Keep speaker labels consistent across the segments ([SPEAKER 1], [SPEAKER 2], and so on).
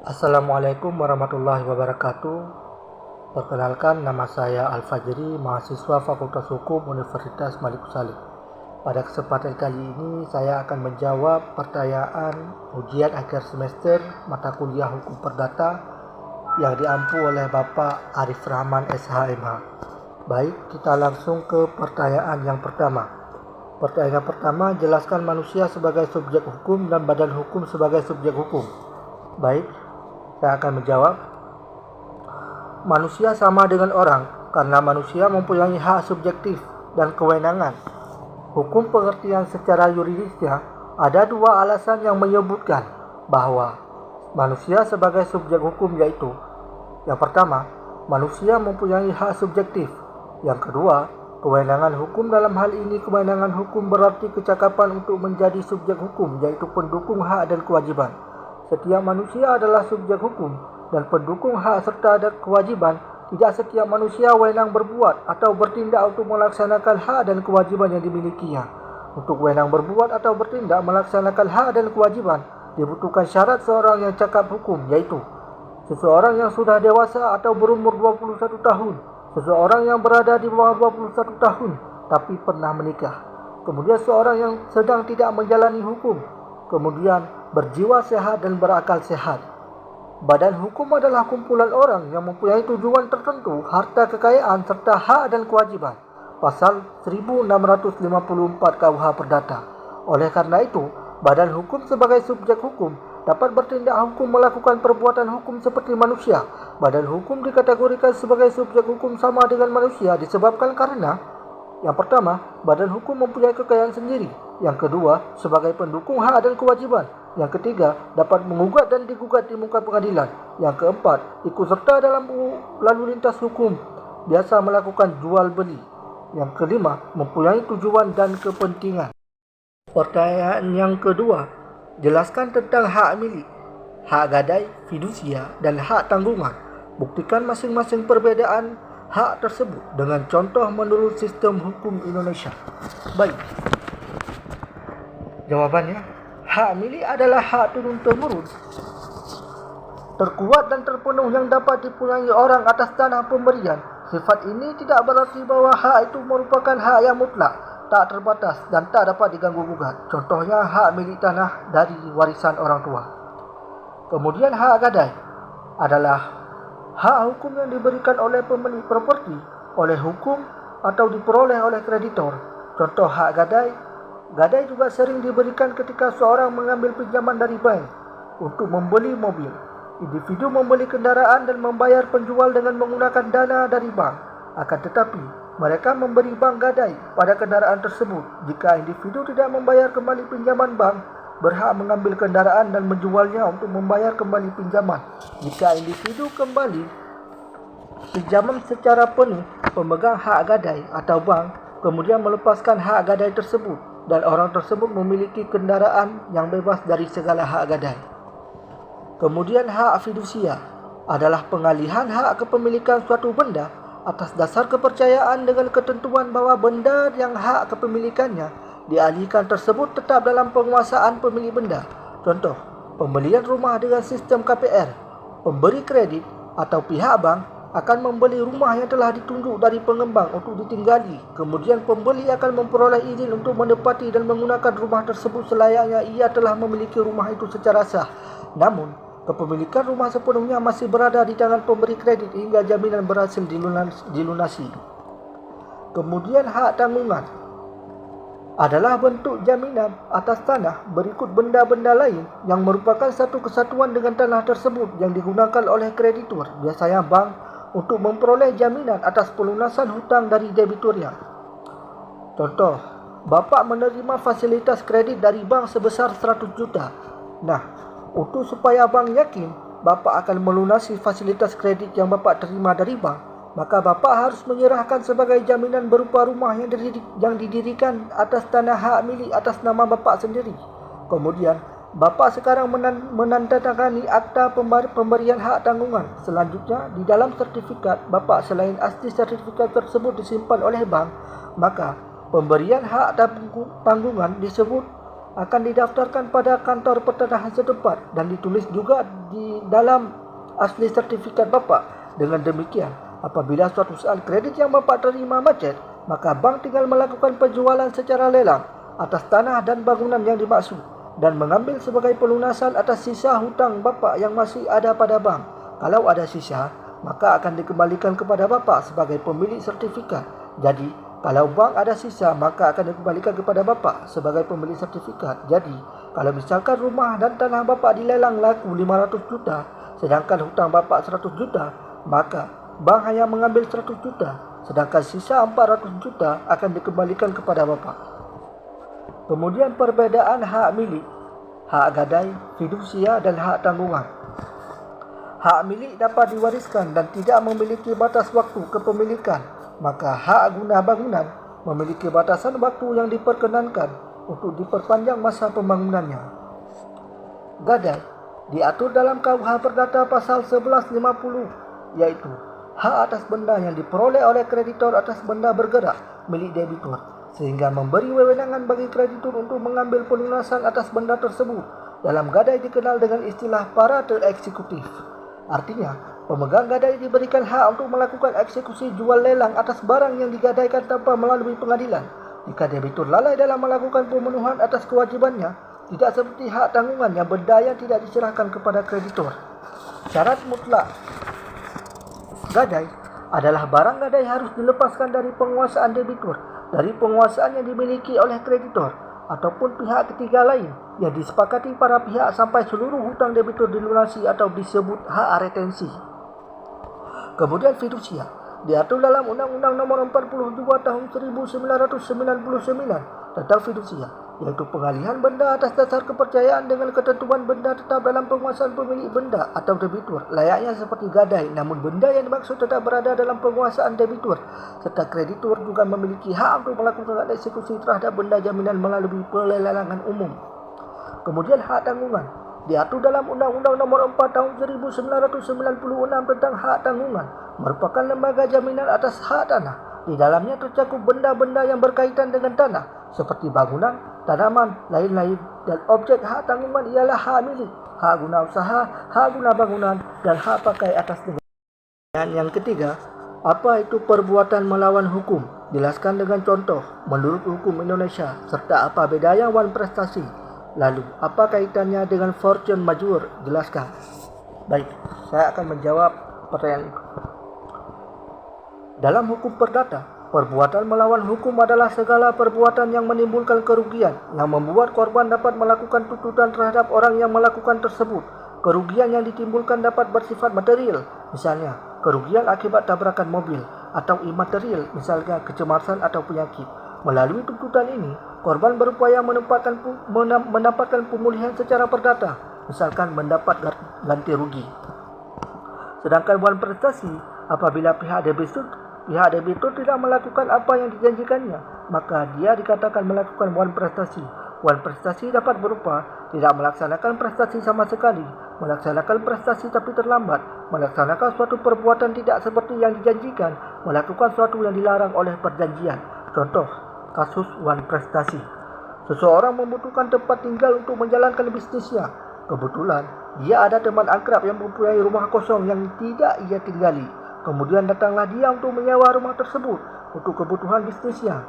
[SPEAKER 1] Assalamualaikum warahmatullahi wabarakatuh. Perkenalkan, nama saya Al-Fajri, mahasiswa Fakultas Hukum Universitas Malik Saleh. Pada kesempatan kali ini saya akan menjawab pertanyaan ujian akhir semester mata kuliah Hukum Perdata yang diampu oleh Bapak Arif Rahman SHMH. Baik, kita langsung ke pertanyaan yang pertama. Pertanyaan pertama, jelaskan manusia sebagai subjek hukum dan badan hukum sebagai subjek hukum. Baik, saya akan menjawab. Manusia sama dengan orang karena manusia mempunyai hak subjektif dan kewenangan. Hukum pengertian secara yuridisnya ada dua alasan yang menyebutkan bahwa manusia sebagai subjek hukum, yaitu yang pertama, manusia mempunyai hak subjektif. Yang kedua, kewenangan hukum. Dalam hal ini kewenangan hukum berarti kecakapan untuk menjadi subjek hukum, yaitu pendukung hak dan kewajiban. Setiap manusia adalah subjek hukum dan pendukung hak serta ada kewajiban. Tidak setiap manusia wewenang berbuat atau bertindak untuk melaksanakan hak dan kewajiban yang dimilikinya. Untuk wewenang berbuat atau bertindak melaksanakan hak dan kewajiban, dibutuhkan syarat seorang yang cakap hukum, yaitu seseorang yang sudah dewasa atau berumur 21 tahun, seseorang yang berada di bawah 21 tahun tapi pernah menikah, kemudian seorang yang sedang tidak menjalani hukum, kemudian berjiwa sehat dan berakal sehat. Badan hukum adalah kumpulan orang yang mempunyai tujuan tertentu, harta kekayaan serta hak dan kewajiban. Pasal 1654 KUH Perdata. Oleh karena itu, badan hukum sebagai subjek hukum dapat bertindak hukum melakukan perbuatan hukum seperti manusia. Badan hukum dikategorikan sebagai subjek hukum sama dengan manusia disebabkan karena yang pertama, badan hukum mempunyai kekayaan sendiri. Yang kedua, sebagai pendukung hak dan kewajiban. Yang ketiga, dapat mengugat dan digugat di muka pengadilan. Yang keempat, ikut serta dalam lalu lintas hukum, biasa melakukan jual beli. Yang kelima, mempunyai tujuan dan kepentingan. Pertanyaan yang kedua, jelaskan tentang hak milik, hak gadai, fidusia, dan hak tanggungan. Buktikan masing-masing perbedaan hak tersebut dengan contoh menurut sistem hukum Indonesia. Baik, jawabannya, hak milik adalah hak turun-temurun, terkuat dan terpenuh yang dapat dipunyai orang atas tanah pemberian. Sifat ini tidak berarti bahwa hak itu merupakan hak yang mutlak, tak terbatas dan tak dapat diganggu-gugat. Contohnya hak milik tanah dari warisan orang tua. Kemudian hak gadai adalah hak hukum yang diberikan oleh pemilik properti oleh hukum atau diperoleh oleh kreditor. Contoh hak gadai. Gadai juga sering diberikan ketika seorang mengambil pinjaman dari bank untuk membeli mobil. Individu membeli kendaraan dan membayar penjual dengan menggunakan dana dari bank. Akan tetapi, mereka memberi bank gadai pada kendaraan tersebut. Jika individu tidak membayar kembali pinjaman, bank berhak mengambil kendaraan dan menjualnya untuk membayar kembali pinjaman. Jika individu kembali pinjaman secara penuh, pemegang hak gadai atau bank kemudian melepaskan hak gadai tersebut dan orang tersebut memiliki kendaraan yang bebas dari segala hak gadai. Kemudian hak fidusia adalah pengalihan hak kepemilikan suatu benda atas dasar kepercayaan dengan ketentuan bahwa benda yang hak kepemilikannya dialihkan tersebut tetap dalam penguasaan pemilik benda. Contoh, pembelian rumah dengan sistem KPR. Pemberi kredit atau pihak bank akan membeli rumah yang telah ditunjuk dari pengembang untuk ditinggali. Kemudian pembeli akan memperoleh izin untuk menempati dan menggunakan rumah tersebut selayaknya ia telah memiliki rumah itu secara sah. Namun, kepemilikan rumah sepenuhnya masih berada di tangan pemberi kredit hingga jaminan berhasil dilunasi. Kemudian hak tanggungan adalah bentuk jaminan atas tanah berikut benda-benda lain yang merupakan satu kesatuan dengan tanah tersebut yang digunakan oleh kreditur, biasanya bank, untuk memperoleh jaminan atas pelunasan hutang dari debiturnya. Contoh, Bapak menerima fasilitas kredit dari bank sebesar 100 juta. Nah, untuk supaya bank yakin Bapak akan melunasi fasilitas kredit yang Bapak terima dari bank, maka Bapak harus menyerahkan sebagai jaminan berupa rumah yang didirikan atas tanah hak milik atas nama Bapak sendiri. Kemudian, Bapak sekarang menandatangani akta pemberian hak tanggungan. Selanjutnya, di dalam sertifikat Bapak selain asli sertifikat tersebut disimpan oleh bank, maka pemberian hak tanggungan disebut akan didaftarkan pada kantor pertanahan setempat dan ditulis juga di dalam asli sertifikat Bapak. Dengan demikian, apabila suatu saat kredit yang Bapak terima macet, maka bank tinggal melakukan penjualan secara lelang atas tanah dan bangunan yang dimaksud dan mengambil sebagai pelunasan atas sisa hutang Bapak yang masih ada pada bank. Kalau ada sisa, maka akan dikembalikan kepada Bapak sebagai pemilik sertifikat. Jadi, kalau bank ada sisa, maka akan dikembalikan kepada Bapak sebagai pemilik sertifikat. Jadi, kalau misalkan rumah dan tanah Bapak dilelang laku 500 juta, sedangkan hutang Bapak 100 juta, maka bank hanya mengambil 100 juta, sedangkan sisa 400 juta akan dikembalikan kepada Bapak. Kemudian perbedaan hak milik, hak gadai, fidusia dan hak tanggungan. Hak milik dapat diwariskan dan tidak memiliki batas waktu kepemilikan, maka hak guna bangunan memiliki batasan waktu yang diperkenankan untuk diperpanjang masa pembangunannya. Gadai diatur dalam KUH Perdata pasal 1150, yaitu hak atas benda yang diperoleh oleh kreditor atas benda bergerak milik debitur, sehingga memberi wewenangan bagi kreditur untuk mengambil pelunasan atas benda tersebut. Dalam gadai dikenal dengan istilah parater eksekutif. Artinya, pemegang gadai diberikan hak untuk melakukan eksekusi jual lelang atas barang yang digadaikan tanpa melalui pengadilan. Jika debitur lalai dalam melakukan pemenuhan atas kewajibannya, tidak seperti hak tanggungan yang benda yang tidak diserahkan kepada kreditor. Syarat mutlak gadai adalah barang gadai harus dilepaskan dari penguasaan debitur, dari penguasaan yang dimiliki oleh kreditor ataupun pihak ketiga lain yang disepakati para pihak sampai seluruh hutang debitur dilunasi atau disebut hak retensi. Kemudian fidusia diatur dalam Undang-Undang Nomor 42 Tahun 1999 tentang fidusia, yaitu pengalihan benda atas dasar kepercayaan dengan ketentuan benda tetap dalam penguasaan pemilik benda atau debitur, layaknya seperti gadai, namun benda yang dimaksud tetap berada dalam penguasaan debitur, serta kreditur juga memiliki hak untuk melakukan eksekusi terhadap benda jaminan melalui pelelangan umum. Kemudian hak tanggungan diatur dalam Undang-Undang Nomor 4 Tahun 1996 tentang hak tanggungan, merupakan lembaga jaminan atas hak tanah. Di dalamnya tercakup benda-benda yang berkaitan dengan tanah, seperti bangunan, tanaman, lain-lain, dan objek hak tanggungan ialah hak milik, hak guna usaha, hak guna bangunan, dan hak pakai atas negara. Dan yang ketiga, apa itu perbuatan melawan hukum? Jelaskan dengan contoh menurut hukum Indonesia, serta apa bedanya wan prestasi. Lalu, apa kaitannya dengan force majeure? Jelaskan. Baik, saya akan menjawab pertanyaan itu. Dalam hukum perdata, perbuatan melawan hukum adalah segala perbuatan yang menimbulkan kerugian, yang membuat korban dapat melakukan tuntutan terhadap orang yang melakukan tersebut. Kerugian yang ditimbulkan dapat bersifat material, misalnya kerugian akibat tabrakan mobil, atau imaterial, misalnya kecemasan atau penyakit. Melalui tuntutan ini, korban berupaya mendapatkan pemulihan secara perdata, misalkan mendapat ganti rugi. Sedangkan wan prestasi, apabila pihak debitur tidak melakukan apa yang dijanjikannya, maka dia dikatakan melakukan wan prestasi. Wan prestasi dapat berupa tidak melaksanakan prestasi sama sekali, melaksanakan prestasi tapi terlambat, melaksanakan suatu perbuatan tidak seperti yang dijanjikan, melakukan suatu yang dilarang oleh perjanjian. Contoh kasus wan prestasi: seseorang membutuhkan tempat tinggal untuk menjalankan bisnisnya. Kebetulan dia ada teman akrab yang mempunyai rumah kosong yang tidak ia tinggali. Kemudian datanglah dia untuk menyewa rumah tersebut untuk kebutuhan bisnisnya.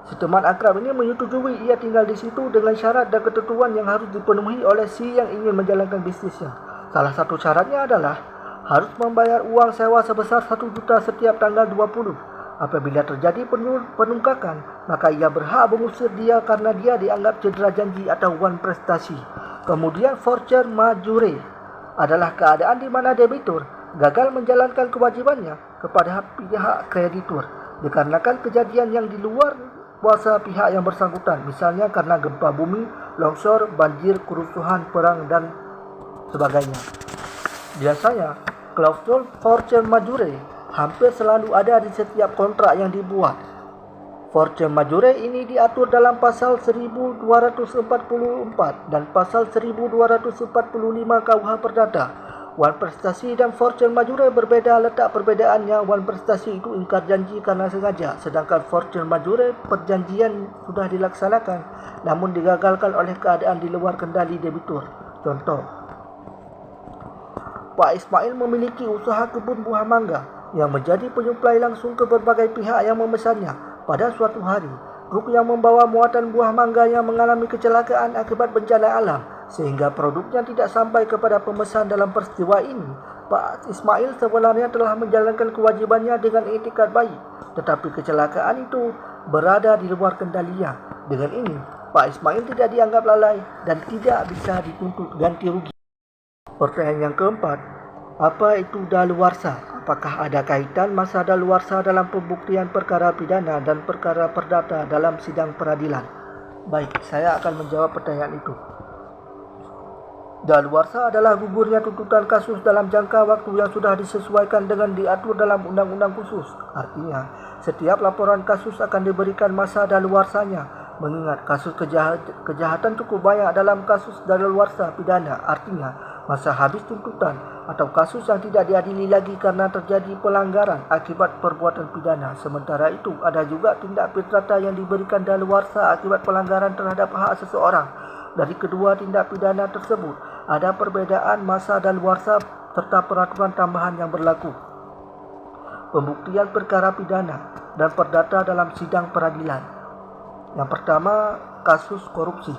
[SPEAKER 1] Si teman akrab ini menyetujui ia tinggal di situ dengan syarat dan ketentuan yang harus dipenuhi oleh si yang ingin menjalankan bisnisnya. Salah satu syaratnya adalah harus membayar uang sewa sebesar 1 juta setiap tanggal 20. Apabila terjadi penungkakan, maka ia berhak mengusir dia karena dia dianggap cedera janji atau wan prestasi. Kemudian force majeure adalah keadaan di mana debitur gagal menjalankan kewajibannya kepada pihak kreditur dikarenakan kejadian yang di luar kuasa pihak yang bersangkutan, misalnya karena gempa bumi, longsor, banjir, kerusuhan, perang, dan sebagainya. Biasanya, klausul force majeure hampir selalu ada di setiap kontrak yang dibuat. Force majeure ini diatur dalam pasal 1244 dan pasal 1245 KUH Perdata. Wan Prestasi dan Fortune Majure berbeda. Letak perbedaannya, Wan Prestasi itu ingkar janji karena sengaja, sedangkan Fortune Majure perjanjian sudah dilaksanakan namun digagalkan oleh keadaan di luar kendali debitur. Contoh, Pak Ismail memiliki usaha kebun buah mangga yang menjadi penyuplai langsung ke berbagai pihak yang memesannya. Pada suatu hari, truk yang membawa muatan buah mangganya mengalami kecelakaan akibat bencana alam, sehingga produknya tidak sampai kepada pemesan. Dalam peristiwa ini, Pak Ismail sebenarnya telah menjalankan kewajibannya dengan etikat baik, tetapi kecelakaan itu berada di luar kendalinya. Dengan ini, Pak Ismail tidak dianggap lalai dan tidak bisa dituntut ganti rugi. Pertanyaan yang keempat, apa itu daluarsa? Apakah ada kaitan masa daluarsa dalam pembuktian perkara pidana dan perkara perdata dalam sidang peradilan? Baik, saya akan menjawab pertanyaan itu. Daluarsa adalah gugurnya tuntutan kasus dalam jangka waktu yang sudah disesuaikan dengan diatur dalam undang-undang khusus. Artinya, setiap laporan kasus akan diberikan masa daluarsanya. Mengingat kasus kejahatan cukup banyak dalam kasus daluarsa pidana, artinya masa habis tuntutan atau kasus yang tidak diadili lagi karena terjadi pelanggaran akibat perbuatan pidana. Sementara itu, ada juga tindak pidana yang diberikan daluarsa akibat pelanggaran terhadap hak seseorang. Dari kedua tindak pidana tersebut, ada perbedaan masa daluarsa serta peraturan tambahan yang berlaku. Pembuktian perkara pidana dan perdata dalam sidang peradilan. Yang pertama, kasus korupsi.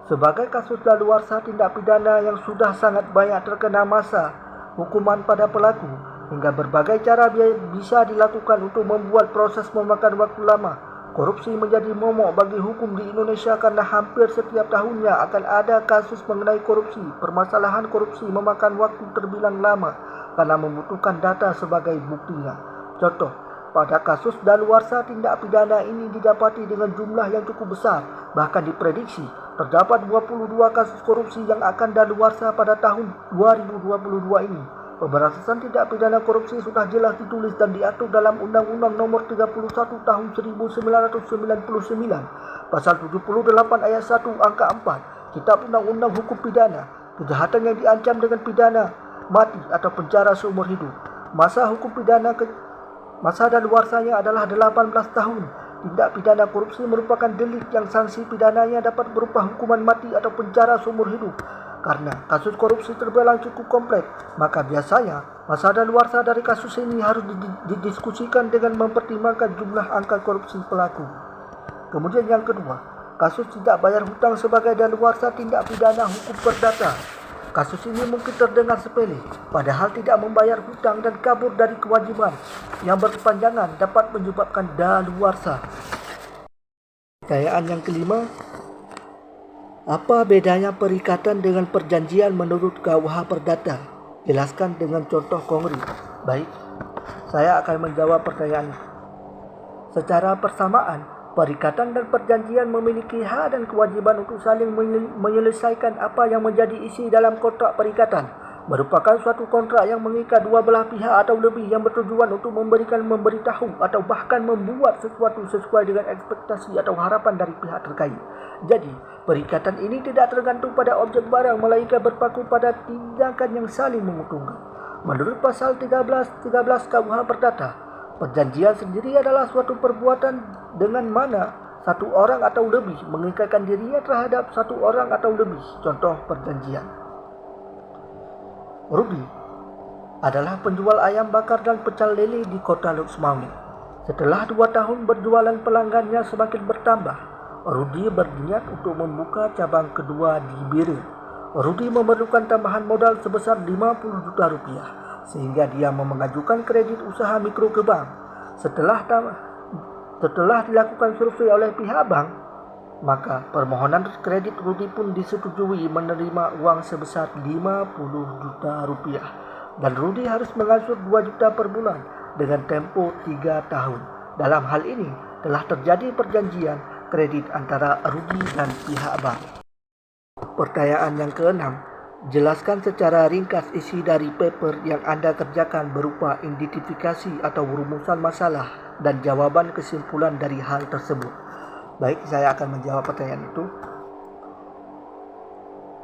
[SPEAKER 1] Sebagai kasus daluarsa tindak pidana yang sudah sangat banyak terkena masa hukuman pada pelaku, hingga berbagai cara bisa dilakukan untuk membuat proses memakan waktu lama. Korupsi menjadi momok bagi hukum di Indonesia karena hampir setiap tahunnya akan ada kasus mengenai korupsi. Permasalahan korupsi memakan waktu terbilang lama karena membutuhkan data sebagai buktinya. Contoh, pada kasus daluarsa tindak pidana ini didapati dengan jumlah yang cukup besar. Bahkan diprediksi terdapat 22 kasus korupsi yang akan daluarsa pada tahun 2022 ini. Pemberantasan tindak pidana korupsi sudah jelas ditulis dan diatur dalam Undang-Undang Nomor 31 Tahun 1999, Pasal 78 Ayat 1 Angka 4, Kitab Undang-Undang Hukum Pidana. Kejahatan yang diancam dengan pidana mati atau penjara seumur hidup. Masa daluarsanya adalah 18 tahun. Tindak pidana korupsi merupakan delik yang sanksi pidananya dapat berupa hukuman mati atau penjara seumur hidup. Karena kasus korupsi terbilang cukup kompleks, maka biasanya masa daluarsa dari kasus ini harus didiskusikan dengan mempertimbangkan jumlah angka korupsi pelaku. Kemudian yang kedua, kasus tidak bayar hutang sebagai daluarsa tindak pidana hukum perdata. Kasus ini mungkin terdengar sepele, padahal tidak membayar hutang dan kabur dari kewajiban yang berkepanjangan dapat menyebabkan daluarsa. Pertanyaan yang kelima, apa bedanya perikatan dengan perjanjian menurut KUH Perdata? Jelaskan dengan contoh konkret. Baik, saya akan menjawab pertanyaan itu. Secara persamaan, perikatan dan perjanjian memiliki hak dan kewajiban untuk saling menyelesaikan apa yang menjadi isi dalam kontrak perikatan. Merupakan suatu kontrak yang mengikat dua belah pihak atau lebih yang bertujuan untuk memberitahu atau bahkan membuat sesuatu sesuai dengan ekspektasi atau harapan dari pihak terkait. Jadi, perikatan ini tidak tergantung pada objek barang melainkan berpaku pada tindakan yang saling menguntungkan. Menurut pasal 13 KUH Perdata, perjanjian sendiri adalah suatu perbuatan dengan mana satu orang atau lebih mengikatkan dirinya terhadap satu orang atau lebih. Contoh perjanjian. Rudi adalah penjual ayam bakar dan pecel lele di kota Luxmawi. Setelah 2 tahun berjualan, pelanggannya semakin bertambah. Rudi berniat untuk membuka cabang kedua di Biren. Rudi memerlukan tambahan modal sebesar 50 juta rupiah, sehingga dia mengajukan kredit usaha mikro ke bank. Setelah dilakukan survei oleh pihak bank, maka permohonan kredit Rudi pun disetujui menerima uang sebesar 50 juta rupiah. Dan Rudi harus mengangsur 2 juta per bulan dengan tempo 3 tahun. Dalam hal ini telah terjadi perjanjian kredit antara Rudi dan pihak bank. Pertanyaan yang keenam, jelaskan secara ringkas isi dari paper yang Anda kerjakan berupa identifikasi atau rumusan masalah dan jawaban kesimpulan dari hal tersebut. Baik, saya akan menjawab pertanyaan itu.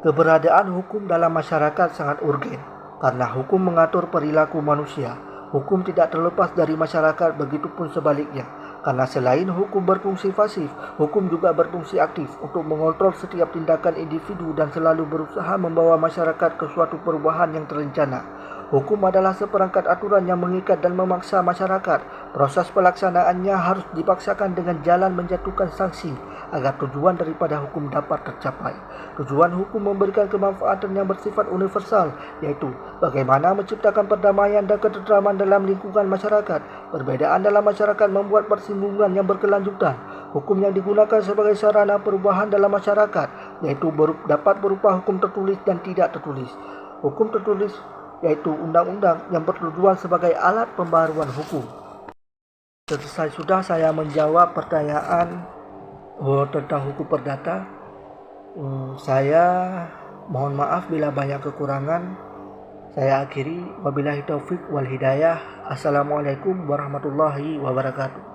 [SPEAKER 1] Keberadaan hukum dalam masyarakat sangat urgen. Karena hukum mengatur perilaku manusia, hukum tidak terlepas dari masyarakat, begitupun sebaliknya. Karena selain hukum berfungsi pasif, hukum juga berfungsi aktif untuk mengontrol setiap tindakan individu dan selalu berusaha membawa masyarakat ke suatu perubahan yang terencana. Hukum adalah seperangkat aturan yang mengikat dan memaksa masyarakat. Proses pelaksanaannya harus dipaksakan dengan jalan menjatuhkan sanksi agar tujuan daripada hukum dapat tercapai. Tujuan hukum memberikan kemanfaatan yang bersifat universal, yaitu bagaimana menciptakan perdamaian dan ketentraman dalam lingkungan masyarakat. Perbedaan dalam masyarakat membuat persinggungan yang berkelanjutan. Hukum yang digunakan sebagai sarana perubahan dalam masyarakat, yaitu dapat berupa hukum tertulis dan tidak tertulis. Hukum tertulis yaitu undang-undang yang bertujuan sebagai alat pembaruan hukum. Selesai sudah saya menjawab pertanyaan tentang hukum perdata. Saya mohon maaf bila banyak kekurangan. Saya akhiri, wabillahi taufik wal hidayah. Assalamualaikum warahmatullahi wabarakatuh.